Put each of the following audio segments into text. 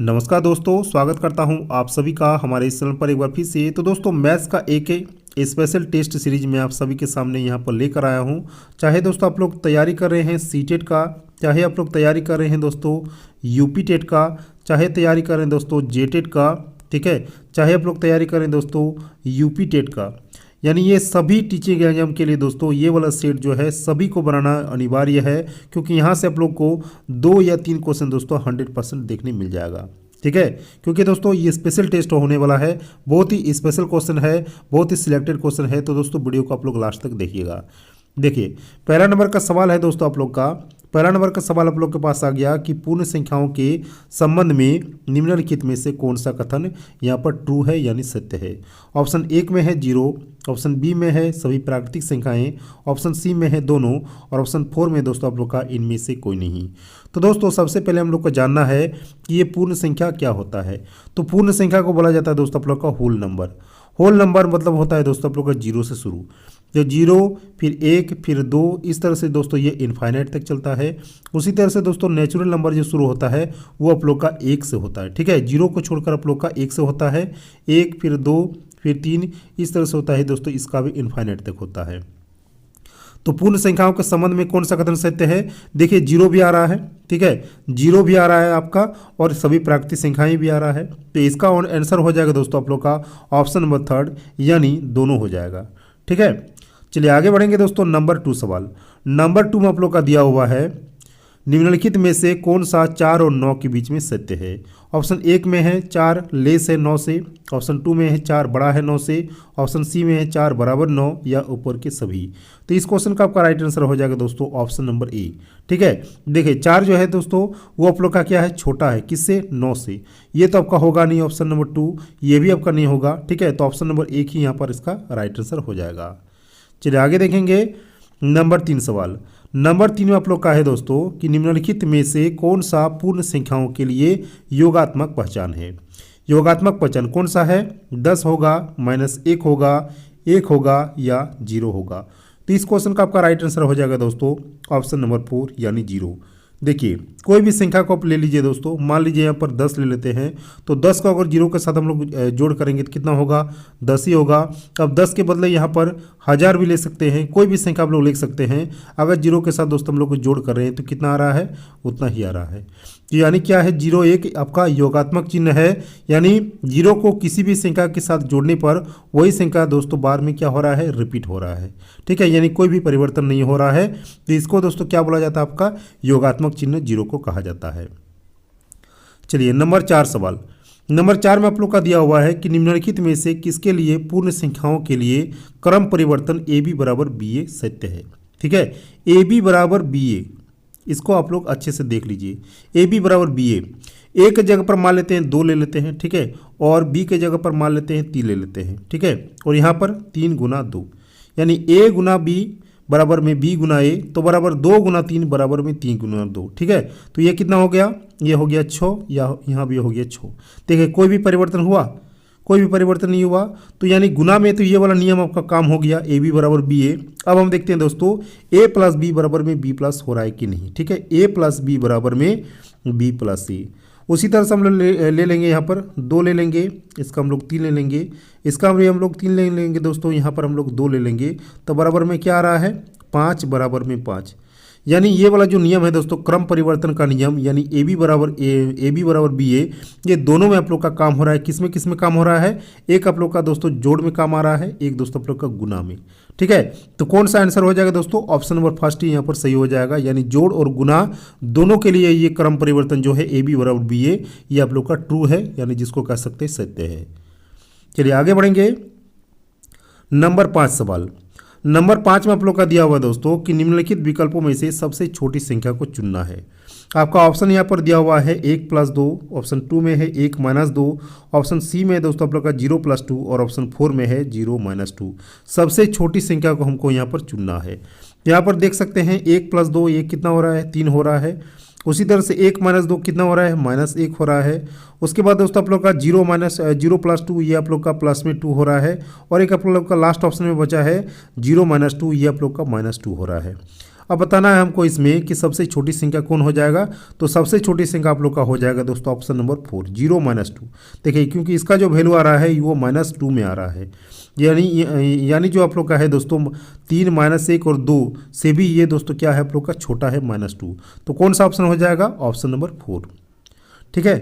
नमस्कार दोस्तों, स्वागत करता हूं आप सभी का हमारे इस चैनल पर एक बार फिर से। तो दोस्तों मैथ्स का एक स्पेशल टेस्ट सीरीज में आप सभी के सामने यहां पर लेकर आया हूं। चाहे दोस्तों आप लोग तैयारी कर रहे हैं सीटेट का, चाहे आप लोग तैयारी कर रहे हैं दोस्तों यूपी टेट का, चाहे तैयारी कर रहे हैं दोस्तों जेटेट का, ठीक है, चाहे आप लोग तैयारी कर रहे हैं दोस्तों यूपी टेट का, यानी ये सभी टीचिंग एग्जाम के लिए दोस्तों ये वाला सेट जो है सभी को बनाना अनिवार्य है, क्योंकि यहाँ से आप लोग को 2 या 3 क्वेश्चन दोस्तों 100% देखने मिल जाएगा। ठीक है, क्योंकि दोस्तों ये स्पेशल टेस्ट होने वाला है, बहुत ही स्पेशल क्वेश्चन है, बहुत ही सिलेक्टेड क्वेश्चन है। तो दोस्तों वीडियो को आप लोग लास्ट तक देखिएगा। देखिए पहला नंबर का सवाल है दोस्तों आप लोग का, पहला नंबर का सवाल आप लोग के पास आ गया कि पूर्ण संख्याओं के संबंध में निम्नलिखित में से कौन सा कथन यहाँ पर ट्रू है यानी सत्य है। ऑप्शन 1 में है 0, ऑप्शन बी में है सभी प्राकृतिक संख्याएं, ऑप्शन सी में है दोनों, और ऑप्शन 4 में दोस्तों आप लोग का इनमें से कोई नहीं। तो दोस्तों सबसे पहले हम लोग को जानना है कि ये पूर्ण संख्या क्या होता है। तो पूर्ण संख्या को बोला जाता है दोस्तों आप लोग का होल नंबर। होल नंबर मतलब होता है दोस्तों आप लोग का 0 से शुरू, जो 0 फिर 1 फिर 2, इस तरह से दोस्तों ये इनफाइनाइट तक चलता है। उसी तरह से दोस्तों नेचुरल नंबर जो शुरू होता है वो आप लोग का 1 से होता है। ठीक है, 0 को छोड़कर आप लोग का 1 से होता है, 1 फिर 2 फिर 3, इस तरह से होता है दोस्तों, इसका भी इनफाइनाइट तक होता है। तो पूर्ण संख्याओं के संबंध में कौन सा कथन सत्य है। देखिए 0 भी आ रहा है, ठीक है, 0 भी आ रहा है आपका, और सभी प्राकृतिक संख्याएं भी आ रहा है। तो इसका आंसर हो जाएगा दोस्तों आप लोग का ऑप्शन नंबर 3 यानी दोनों हो जाएगा। ठीक है, चलिए आगे बढ़ेंगे दोस्तों। नंबर 2 सवाल, नंबर 2 में आप लोग का दिया हुआ है निम्नलिखित में से कौन सा 4 और 9 के बीच में सत्य है। ऑप्शन 1 में है 4 लेस है 9 से, ऑप्शन 2 में है 4 बड़ा है 9 से, ऑप्शन सी में है 4 बराबर 9 या ऊपर के सभी। तो इस क्वेश्चन का आपका राइट आंसर हो जाएगा दोस्तों ऑप्शन नंबर ए। ठीक है, देखिए 4 जो है दोस्तों वो आप लोग का क्या है, छोटा है किससे, 9 से। ये तो आपका होगा नहीं ऑप्शन नंबर 2, ये भी आपका नहीं होगा। ठीक है, तो ऑप्शन नंबर 1 ही यहाँ पर इसका राइट आंसर हो जाएगा। चलिए आगे देखेंगे। नंबर 3 सवाल, नंबर 3 में आप लोग का है दोस्तों कि निम्नलिखित में से कौन सा पूर्ण संख्याओं के लिए योगात्मक पहचान है। योगात्मक पहचान कौन सा है, 10 होगा, -1 होगा, 1 होगा या 0 होगा। तो इस क्वेश्चन का आपका राइट आंसर हो जाएगा दोस्तों ऑप्शन नंबर 4 यानी 0। देखिए कोई भी संख्या को आप ले लीजिए दोस्तों, मान लीजिए यहाँ पर 10 ले लेते हैं, तो 10 को अगर 0 के साथ हम लोग जोड़ करेंगे तो कितना होगा, 10 ही होगा। अब 10 के बदले यहाँ पर 1000 भी ले सकते हैं, कोई भी संख्या आप लोग लिख सकते हैं। अगर 0 के साथ दोस्तों हम लोग को जोड़ कर रहे हैं तो कितना आ रहा है, उतना ही आ रहा है। तो यानी क्या है, 0 1 आपका योगात्मक चिन्ह है, यानी 0 को किसी भी संख्या के साथ जोड़ने पर वही संख्या दोस्तों बार में क्या हो रहा है, रिपीट हो रहा है। ठीक है, यानी कोई भी परिवर्तन नहीं हो रहा है। तो इसको दोस्तों क्या बोला जाता है, आपका योगात्मक चिन्ह 0 को कहा जाता है। चलिए नंबर 4 सवाल, नंबर 4 में आप लोग का दिया हुआ है कि निम्नलिखित में से किसके लिए पूर्ण संख्याओं के लिए क्रम परिवर्तन ए बी बराबर बी ए सत्य है। ठीक है, ए बी बराबर बी ए, इसको आप लोग अच्छे से देख लीजिए। ए बी बराबर बी ए, ए के जगह पर मान लेते हैं 2 ले लेते हैं, ठीक है, और बी के जगह पर मान लेते हैं 3 ले लेते हैं। ठीक है, और यहाँ पर 3 गुना 2, यानी ए गुना बी बराबर में बी गुना ए, तो बराबर 2 गुना 3 बराबर में 3 गुना 2। ठीक है, तो ये कितना हो गया, ये हो गया 6, या यहाँ भी हो गया 6। देखिए कोई भी परिवर्तन हुआ, कोई भी परिवर्तन नहीं हुआ। तो यानी गुना में तो ये वाला नियम आपका काम हो गया, ए बी बराबर बी ए। अब हम देखते हैं दोस्तों ए प्लस बी बराबर में बी प्लस हो रहा है कि नहीं। ठीक है, ए प्लस बी बराबर में बी प्लस ए। उसी तरह से हम लोग ले लेंगे, यहाँ पर 2 ले लेंगे, इसका हम लोग 3 ले लेंगे, इसका भी हम लोग 3 ले लेंगे दोस्तों, यहाँ पर हम लोग 2 ले लेंगे, तो बराबर में क्या आ रहा है, 5 बराबर में 5। यानी ये वाला जो नियम है दोस्तों क्रम परिवर्तन का नियम, यानी ए बी बराबर बी ए, ये दोनों में आप लोग का काम हो रहा है। किस में काम हो रहा है, एक आप लोग का दोस्तों जोड़ में काम आ रहा है, एक दोस्तों आप लोग का गुना में। ठीक है, तो कौन सा आंसर हो जाएगा दोस्तों, ऑप्शन नंबर 1 ही यहाँ पर सही हो जाएगा, यानी जोड़ और गुना दोनों के लिए ये क्रम परिवर्तन जो है ए बी बराबर बी ए, ये आप लोग का ट्रू है, यानी जिसको कह सकते हैं सत्य है। चलिए आगे बढ़ेंगे। नंबर 5 सवाल, नंबर 5 में आप लोग का दिया हुआ दोस्तों कि निम्नलिखित विकल्पों में से सबसे छोटी संख्या को चुनना है। आपका ऑप्शन यहाँ पर दिया हुआ है 1 + 2, ऑप्शन 2 में है 1 - 2, ऑप्शन सी में है दोस्तों आप लोग का 0 + 2, और ऑप्शन 4 में है 0 - 2। सबसे छोटी संख्या को हमको यहाँ पर चुनना है। यहाँ पर देख सकते हैं 1 + 2 ये कितना हो रहा है, 3 हो रहा है। उसी तरह से 1 - 2 कितना हो रहा है, -1 हो रहा है। उसके बाद दोस्तों आप लोग का 0 + 2 ये आप लोग का प्लस में 2 हो रहा है, और एक आप लोग का लास्ट ऑप्शन में बचा है 0 - 2 ये आप लोग का -2 हो रहा है। अब बताना है हमको इसमें कि सबसे छोटी संख्या कौन हो जाएगा। तो सबसे छोटी संख्या आप लोग का हो जाएगा दोस्तों ऑप्शन नंबर 4, 0 - 2। देखिए क्योंकि इसका जो वैल्यू आ रहा है वो -2 में आ रहा है, यानी जो आप लोग का है दोस्तों 3 - 1 और 2 से भी ये दोस्तों क्या है आप लोग का छोटा है -2। तो कौन सा ऑप्शन हो जाएगा, ऑप्शन नंबर 4। ठीक है,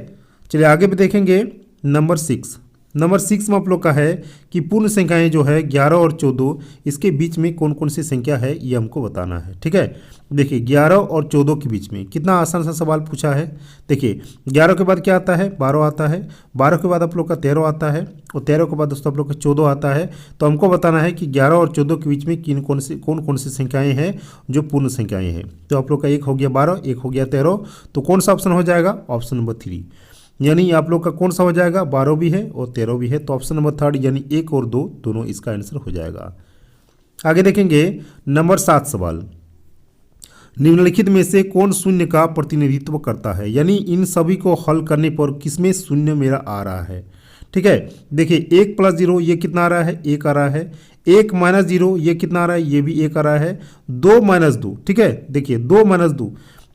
चलिए आगे भी देखेंगे। नंबर 6 में आप लोग का है कि पूर्ण संख्याएं जो है 11 और 14, इसके बीच में कौन कौन सी संख्या है ये हमको बताना है। ठीक है, देखिए 11 और 14 के बीच में कितना आसान सा सवाल पूछा है। देखिए 11 के बाद क्या आता है, 12 आता है, 12 के बाद आप लोग का 13 आता है, और 13 के बाद दोस्तों आप लोग का 14 आता है। तो हमको बताना है कि 11 और 14 के बीच में कौन कौन सी संख्याएँ हैं जो पूर्ण संख्याएँ हैं। तो आप लोग का एक हो गया 12, एक हो गया 13, तो कौन सा ऑप्शन हो जाएगा, ऑप्शन नंबर 3। यानी आप लोग का कौन सा हो जाएगा, 12 भी है और 13 भी है। तो ऑप्शन नंबर 3 यानी 1 और 2 दोनों इसका आंसर हो जाएगा। आगे देखेंगे नंबर 7 सवाल, निम्नलिखित में से कौन शून्य का प्रतिनिधित्व करता है। यानी इन सभी को हल करने पर किसमें शून्य मेरा आ रहा है। ठीक है, देखिए 1 + 0 ये कितना आ रहा है, 1 आ रहा है। 1 - 0 ये कितना आ रहा है, ये भी 1 आ रहा है। 2 - 2, ठीक है, देखिए 2 -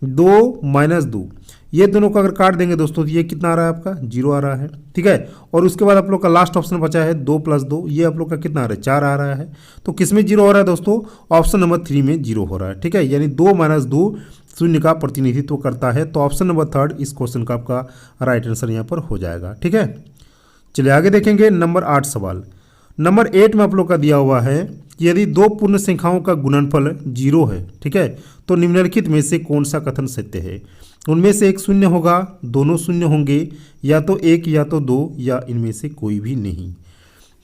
2 ये दोनों को अगर काट देंगे दोस्तों तो ये कितना आ रहा है आपका, 0 आ रहा है। ठीक है, और उसके बाद आप लोग का लास्ट ऑप्शन बचा है 2 + 2, ये आप लोग का कितना आ रहा है, 4 आ रहा है। तो किस में 0 हो रहा है दोस्तों, ऑप्शन नंबर 3 में 0 हो रहा है। ठीक है, यानी 2 - 2 शून्य का प्रतिनिधित्व करता है। तो ऑप्शन नंबर 3 इस क्वेश्चन का आपका राइट आंसर यहाँ पर हो जाएगा। ठीक है, चलिए आगे देखेंगे नंबर 8 सवाल। नंबर 8 में आप लोग का दिया हुआ है कि यदि दो पूर्ण संख्याओं का गुणनफल 0 है, ठीक है, तो निम्नलिखित में से कौन सा कथन सत्य है। उनमें से एक शून्य होगा, दोनों शून्य होंगे, या तो 1 या तो 2, या इनमें से कोई भी नहीं।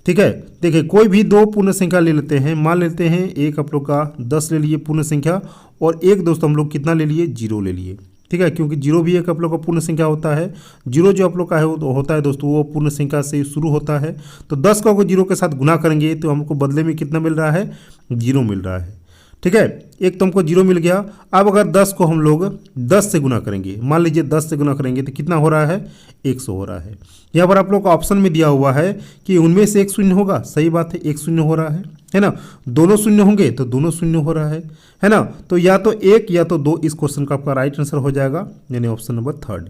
ठीक है, देखिए कोई भी दो पूर्ण संख्या ले लेते हैं। मान लेते हैं एक आप लोग का 10 ले लिए पूर्ण संख्या, और एक दोस्तों हम लोग कितना ले लिए, 0 ले लिए। ठीक है, क्योंकि 0 भी एक आप लोग का पूर्ण संख्या होता है। 0 जो आप लोग का है वो होता है दोस्तों वो पूर्ण संख्या से शुरू होता है। तो 10 को अगर 0 के साथ गुना करेंगे तो हमको बदले में कितना मिल रहा है, 0 मिल रहा है। ठीक है, एक तो हमको 0 मिल गया। अब अगर 10 को हम लोग 10 से गुना करेंगे, मान लीजिए 10 से गुना करेंगे तो कितना हो रहा है, 100 हो रहा है। यहाँ पर आप लोग का ऑप्शन में दिया हुआ है कि उनमें से एक शून्य होगा, सही बात है, एक शून्य हो रहा है ना। दोनों शून्य होंगे तो दोनों शून्य हो रहा है ना। तो या तो 1 या तो 2 इस क्वेश्चन का आपका राइट आंसर हो जाएगा, यानी ऑप्शन नंबर 3।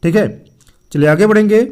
ठीक है, चलिए आगे बढ़ेंगे।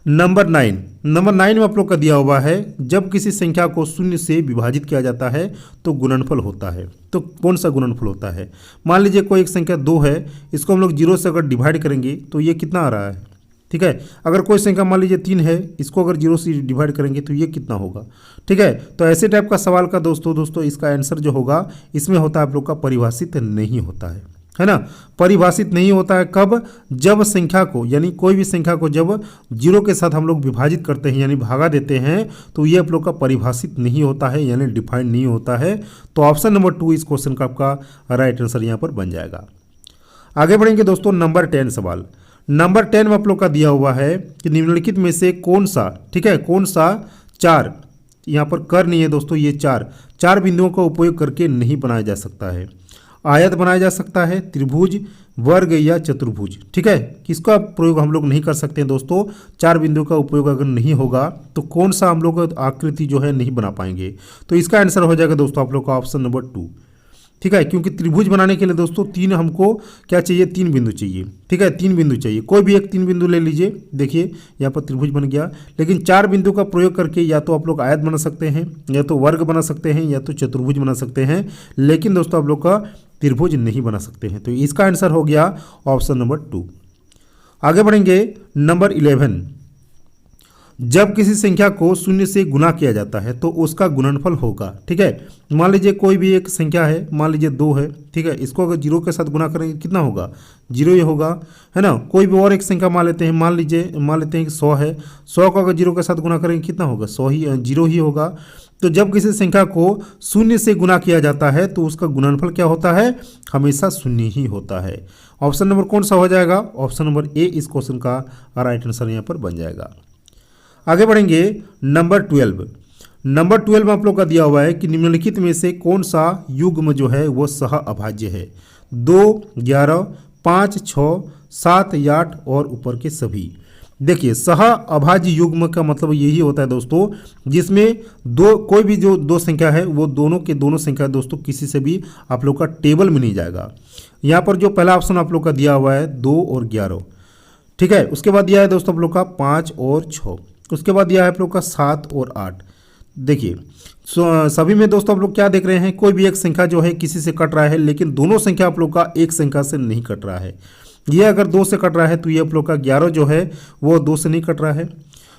नंबर 9 में आप लोग का दिया हुआ है जब किसी संख्या को 0 से विभाजित किया जाता है तो गुणनफल होता है। तो कौन सा गुणनफल होता है। मान लीजिए कोई एक संख्या 2 है, इसको हम लोग 0 से अगर डिवाइड करेंगे तो ये कितना आ रहा है। ठीक है, अगर कोई संख्या मान लीजिए 3 है, इसको अगर 0 से डिवाइड करेंगे तो ये कितना होगा। ठीक है, तो ऐसे टाइप का सवाल का दोस्तों इसका आंसर जो होगा इसमें होता है आप लोग का परिभाषित नहीं होता है ना। परिभाषित नहीं होता है कब, जब संख्या को, यानी कोई भी संख्या को जब 0 के साथ हम लोग विभाजित करते हैं यानी भागा देते हैं तो ये आप लोग का परिभाषित नहीं होता है, यानी डिफाइंड नहीं होता है। तो ऑप्शन नंबर 2 इस क्वेश्चन का आपका राइट आंसर यहाँ पर बन जाएगा। आगे बढ़ेंगे दोस्तों नंबर 10 सवाल। नंबर 10 में आप लोग का दिया हुआ है कि निम्नलिखित में से कौन सा, ठीक है, कौन सा 4, यहाँ पर कर नहीं है दोस्तों, ये 4 बिंदुओं का उपयोग करके नहीं बनाया जा सकता है। आयत बनाया जा सकता है, त्रिभुज, वर्ग या चतुर्भुज। ठीक है, किसका प्रयोग हम लोग नहीं कर सकते हैं दोस्तों, 4 बिंदुओं का उपयोग अगर नहीं होगा तो कौन सा हम लोग आकृति जो है नहीं बना पाएंगे। तो इसका आंसर हो जाएगा दोस्तों आप लोग का ऑप्शन नंबर 2। ठीक है, क्योंकि त्रिभुज बनाने के लिए दोस्तों 3 हमको क्या चाहिए, 3 बिंदु चाहिए। ठीक है, 3 बिंदु चाहिए, कोई भी एक 3 बिंदु ले लीजिए। देखिए यहाँ पर त्रिभुज बन गया, लेकिन 4 बिंदु का प्रयोग करके या तो आप लोग आयत बना सकते हैं, या तो वर्ग बना सकते हैं, या तो चतुर्भुज बना सकते हैं, लेकिन दोस्तों आप लोग का त्रिभुज नहीं बना सकते हैं। तो इसका आंसर हो गया ऑप्शन नंबर 2। आगे बढ़ेंगे नंबर 11। जब किसी संख्या को 0 से गुना किया जाता है तो उसका गुणनफल होगा। ठीक है, मान लीजिए कोई भी एक संख्या है, मान लीजिए 2 है, ठीक है, इसको अगर 0 के साथ गुना करेंगे कितना होगा, 0 ही होगा, है ना। कोई भी और एक संख्या मान लेते हैं, मान लेते हैं कि 100 है, 100 को अगर 0 के साथ गुना करेंगे कितना होगा, 0 ही होगा। तो जब किसी संख्या को 0 से गुना किया जाता है तो उसका गुणनफल क्या होता है, हमेशा 0 ही होता है। ऑप्शन नंबर कौन सा हो जाएगा, ऑप्शन नंबर ए इस क्वेश्चन का राइट आंसर यहाँ पर बन जाएगा। आगे बढ़ेंगे नंबर 12। नंबर 12 में आप लोग का दिया हुआ है कि निम्नलिखित में से कौन सा युग्म जो है वो सह अभाज्य है। 2, 11, 5, 6, 7, 8 और ऊपर के सभी। देखिए सह अभाज्य युग्म का मतलब यही होता है दोस्तों, जिसमें दो कोई भी जो दो संख्या है वो दोनों के दोनों संख्या दोस्तों किसी से भी आप लोग का टेबल में नहीं जाएगा। यहाँ पर जो पहला ऑप्शन आप लोग का दिया हुआ है 2 और 11, ठीक है। उसके बाद दिया है दोस्तों आप लोग का 5 और 6, उसके बाद दिया है आप लोग का 7 और 8। देखिए सभी में दोस्तों आप लोग क्या देख रहे हैं, कोई भी एक संख्या जो है किसी से कट रहा है, लेकिन दोनों संख्या आप लोग का एक संख्या से नहीं कट रहा है। ये अगर 2 से कट रहा है तो ये आप लोग का 11 जो है वो 2 से नहीं कट रहा है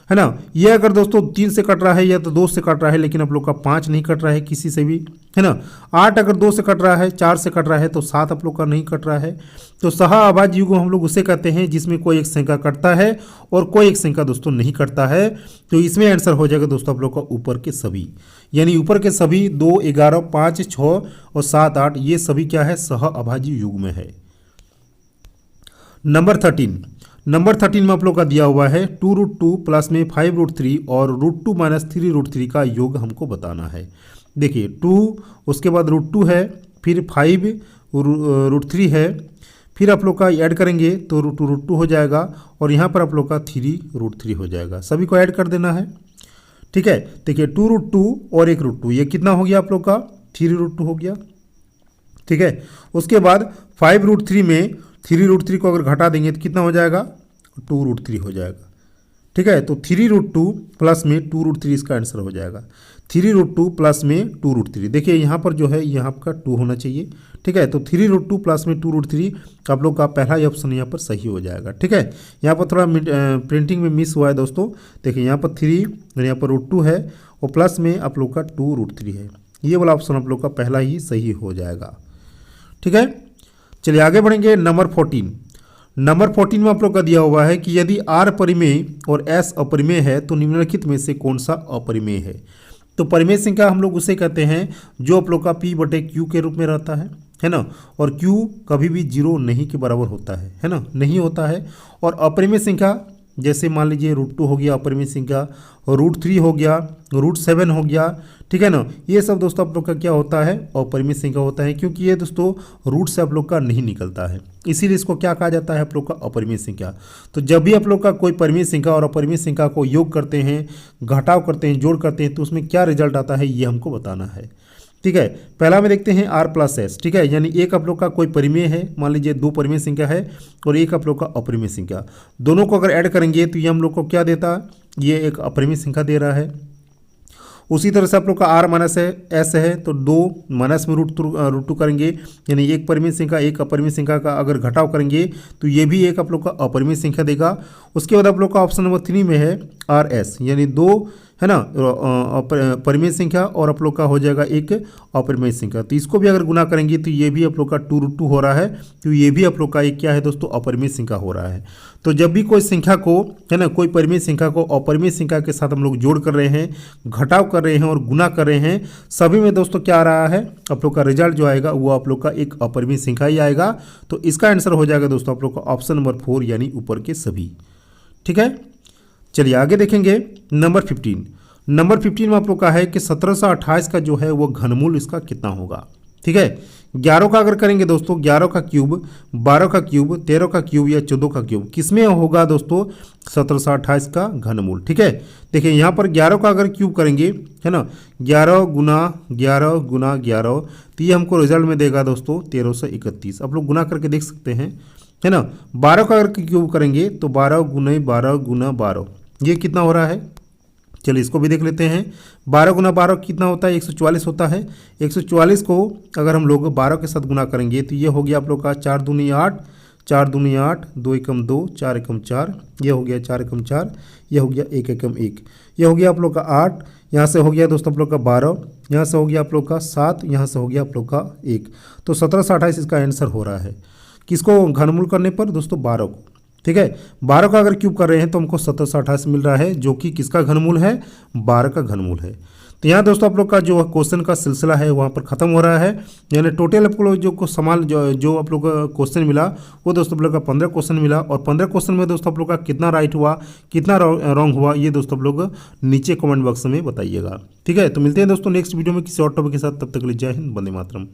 ना। ये अगर दोस्तों 3 से कट रहा है या तो 2 से कट रहा है, लेकिन आप लोग का 5 नहीं कट रहा है किसी से भी, है ना। 8 अगर 2 से कट रहा है, 4 से कट रहा है, तो 7 आप लोग का नहीं कट रहा है। तो सह अभाज्य युग्म हम लोग उसे कहते हैं जिसमें कोई एक संख्या कटता है और कोई एक संख्या दोस्तों नहीं कटता है। तो इसमें आंसर हो जाएगा दोस्तों आप लोग का ऊपर के सभी, यानी ऊपर के सभी 2, 11, 5, 6 और 7, 8 ये सभी क्या है, सह अभाज्य युग्म है। नंबर 13 में आप लोग का दिया हुआ है 2√2 प्लस में 5√3 और √2 माइनस 3√3 का योग हमको बताना है। देखिए 2 उसके बाद √2 है, फिर 5√3 है, फिर आप लोग का ऐड करेंगे तो √2 हो जाएगा और यहाँ पर आप लोग का 3√3 हो जाएगा। सभी को ऐड कर देना है, ठीक है। देखिए 2√2 और 1√2 ये कितना हो गया आप लोग का, 3√2 हो गया, ठीक है। उसके बाद 5√3 में 3√3 को अगर घटा देंगे तो कितना हो जाएगा, 2√3 हो जाएगा, ठीक है। तो 3√2 प्लस में 2√3 इसका आंसर हो जाएगा। 3√2 प्लस में 2√3, देखिए यहाँ पर जो है यहाँ का 2 होना चाहिए, ठीक है। तो 3√2 प्लस में 2√3 आप लोग का पहला ही ऑप्शन यहाँ पर सही हो जाएगा, ठीक है। यहाँ पर थोड़ा प्रिंटिंग में मिस हुआ है दोस्तों। देखिए यहाँ पर 3 और यहाँ पर √2 है और प्लस में आप लोग का 2√3 है, ये वाला ऑप्शन आप लोग का पहला ही सही हो जाएगा, ठीक है। चलिए आगे बढ़ेंगे। नंबर 14 में आप लोग का दिया हुआ है कि यदि R परिमेय और S अपरिमेय है तो निम्नलिखित में से कौन सा अपरिमेय है। तो परिमेय संख्या हम लोग उसे कहते हैं जो आप लोग का P/Q के रूप में रहता है ना, और Q कभी भी 0 नहीं के बराबर होता है ना, नहीं होता है। और अपरिमेय संख्या जैसे मान लीजिए √2 हो गया अपरिमेय संख्या, √3 हो गया, √7 हो गया, ठीक है ना। ये सब दोस्तों आप लोग का क्या होता है, अपरिमेय संख्या होता है, क्योंकि ये दोस्तों रूट से आप लोग का नहीं निकलता है, इसीलिए इसको क्या कहा जाता है आप लोग का, अपरिमेय संख्या। तो जब भी आप लोग का कोई परिमेय संख्या और अपरिमेय संख्या को योग करते हैं, घटाव करते हैं, जोड़ करते हैं, तो उसमें क्या रिजल्ट आता है ये हमको बताना है, ठीक है। पहला में देखते हैं R+S, ठीक है। यानी एक आप लोग का कोई परिमेय है, मान लीजिए 2 परिमेय संख्या है और एक आप लोग का अपरिमेय संख्या, दोनों को अगर ऐड करेंगे तो ये हम लोग को क्या देता है, ये एक अपरिमेय संख्या दे रहा है। उसी तरह से आप लोग का R-S है तो 2 माइनस में √2 करेंगे, यानी एक परिमेय संख्या एक अपरिमेय संख्या का अगर घटाव करेंगे तो ये भी एक आप लोग का अपरिमेय संख्या देगा। उसके बाद आप लोग का ऑप्शन नंबर 3 में है R-S, यानी 2 है ना परिमेय संख्या और आप लोग का हो जाएगा एक अपरिमेय संख्या। तो इसको भी अगर गुना करेंगे तो ये भी आप लोग का 2√2 हो रहा है, तो ये भी आप लोग का एक क्या है दोस्तों, अपरिमेय संख्या हो रहा है। तो जब भी कोई संख्या को है ना, कोई परिमेय संख्या को अपरिमेय संख्या के साथ हम लोग जोड़ कर रहे हैं, घटाव कर रहे हैं और गुना कर रहे हैं, सभी में दोस्तों क्या आ रहा है, आप लोग का रिजल्ट जो आएगा वो आप लोग का एक अपरिमेय संख्या ही आएगा। तो इसका आंसर हो जाएगा दोस्तों आप लोग का ऑप्शन नंबर 4 यानी ऊपर के सभी, ठीक है। चलिए आगे देखेंगे। नंबर 15 में आप लोग का है कि 1728 का जो है वो घनमूल इसका कितना होगा, ठीक है। 11 का अगर करेंगे दोस्तों, 11 का क्यूब, 12 का क्यूब, 13 का क्यूब या 14 का क्यूब, किसमें होगा दोस्तों 1728 का घनमूल, ठीक है। देखिए यहाँ पर 11 का अगर क्यूब करेंगे है ना, 11 गुना 11 गुना 11, तो ये हमको रिजल्ट में देगा दोस्तों 1331। आप लोग गुना करके देख सकते हैं, है ना। 12 का अगर क्यूब करेंगे तो 12 गुना 12 गुना 12, ये कितना हो रहा है, चलिए इसको भी देख लेते हैं। 12 गुना 12 कितना होता है, 144 होता है। 144 को अगर हम लोग 12 के साथ गुना करेंगे तो ये हो गया आप लोग का 4 दूनी 8, 4 दूनी 8, 2 एकम 2, 4 एकम 4, ये हो गया 4 एकम 4, ये हो गया 1 एकम 1, ये हो गया आप लोग का 8, यहाँ से हो गया दोस्तों आप लोग का 12, यहाँ से हो गया आप लोग का 7, यहाँ से हो गया आप लोग का 1। तो 1728 इसका आंसर हो रहा है, किसको घनमूल करने पर दोस्तों, 12 को, ठीक है। 12 का अगर क्यूब कर रहे हैं तो हमको 1728 मिल रहा है, जो कि किसका घनमूल है, 12 का घनमूल है। तो यहाँ दोस्तों आप लोग का जो क्वेश्चन का सिलसिला है वहाँ पर ख़त्म हो रहा है, यानी टोटल आप लोग जो आप लोग का क्वेश्चन मिला वो दोस्तों आप लोग का 15 क्वेश्चन मिला, और 15 क्वेश्चन में दोस्तों आप लोग का कितना राइट हुआ कितना रॉन्ग हुआ ये दोस्तों आप लोग नीचे कमेंट बॉक्स में बताइएगा, ठीक है। तो मिलते हैं दोस्तों नेक्स्ट वीडियो में किसी और टॉपिक के साथ, तब तक के लिए जय हिंद, वंदे मातरम।